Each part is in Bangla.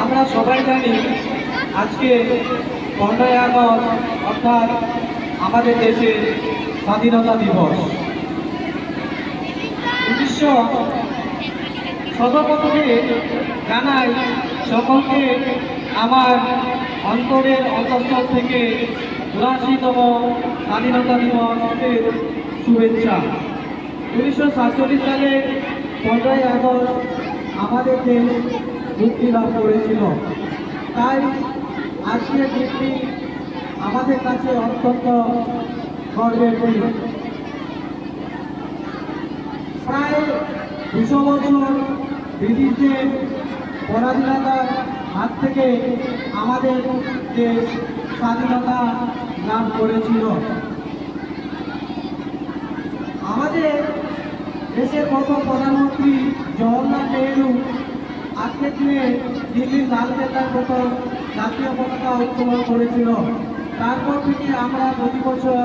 আমরা সবাই জানি আজকে 15ই আগস্ট অর্থাৎ আমাদের দেশের স্বাধীনতা দিবস। সর্বপ্রথমে জানাই সকলকে আমার অন্তরের অন্তঃস্থল থেকে ৮২তম স্বাধীনতা দিবসের শুভেচ্ছা। 1947 সালে 15ই আগস্ট আমাদের দেশ মুক্তি লাভ করেছিল। তাই আজকের দিনটি আমাদের কাছে অত্যন্ত গর্বের দিন। প্রায় 200 বছর ব্রিটিশদের পরাধীনতার হাত থেকে আমাদের দেশ স্বাধীনতা লাভ করেছিল। আমাদের দেশের প্রথম প্রধানমন্ত্রী জওহরলাল নেহরু আজকের দিনে দিল্লির লালকেল্লার প্রথম জাতীয় পতাকা উত্তোলন করেছিল। তারপর থেকে আমরা প্রতি বছর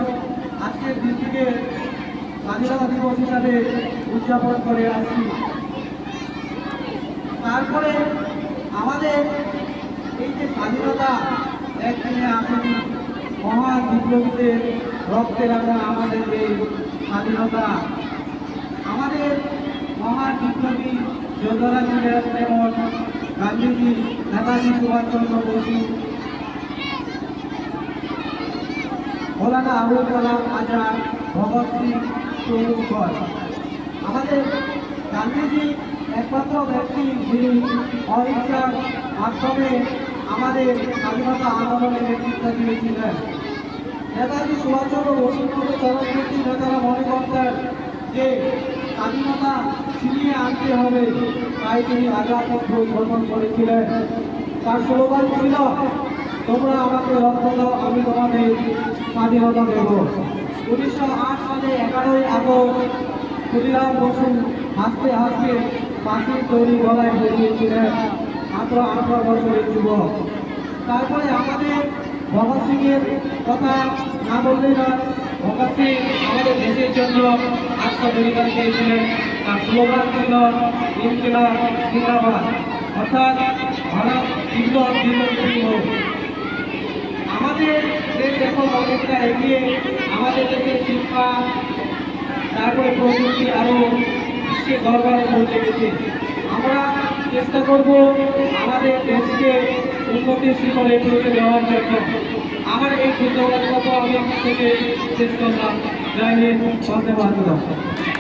আজকের দিনটিকে স্বাধীনতা দিবস হিসাবে উদযাপন করে আসছি। তারপরে আমাদের এই যে স্বাধীনতা একদিনে আসেনি, মহান বিপ্লবীদের রক্তে রাখা আমাদের এই স্বাধীনতা। আমাদের মহান বিপ্লবী যোদ্ধারা ছিলেন যেমন গান্ধীজি, নেতাজি সুভাষচন্দ্র বসু, মৌলানা আবুল কালাম আজাদ, ভগৎ সিং প্রমুখ। আমাদের গান্ধীজি একমাত্র ব্যক্তি যিনি অহিংসার মাধ্যমে আমাদের স্বাধীনতা আন্দোলনে নেতৃত্ব দিয়েছিলেন। নেতাজি সুভাষচন্দ্র বসুর মতো চরমপন্থী নেতারা মনে করতেন যে স্বাধীনতা ছিনিয়ে আনতে হবে, তাই তিনি আজাদ হিন্দ গঠন করেছিলেন। তার স্লোগান ছিল, তোমরা আমাকে রক্ত দাও, আমি তোমাদের স্বাধীনতা দেব। 1908 সালে 11ই আগস্ট ক্ষুদিরাম বসু হাসতে হাসতে ফাঁসির তৈরি গলায় বেরিয়েছিলেন, মাত্র 18 বছরের যুবক। তারপরে আমাদের ভগৎ সিংয়ের কথা না বললে না। ভগৎ সিং আমাদের দেশের জন্য আত্মবলিদান দিয়েছিলেন। তার স্লোগান ছিল ইনকিলাব জিন্দাবাদ, অর্থাৎ ভারত বিপ্লব বিপ্লবী হোক। আমাদের দেশ এখন অনেকটা এগিয়ে, আমাদের দেশের শিক্ষা তারপরে প্রযুক্তি আরো বিশ্বের দরবারে পৌঁছে গেছে। আমরা চেষ্টা করব আমাদের দেশকে উন্নতির শিখরে পৌঁছে দেওয়ার জন্য। আমার এই ক্ষুদ্র বক্তব্য আমি থেকে শেষ করলাম। জয় হিন্দ, বন্দে মাতরম।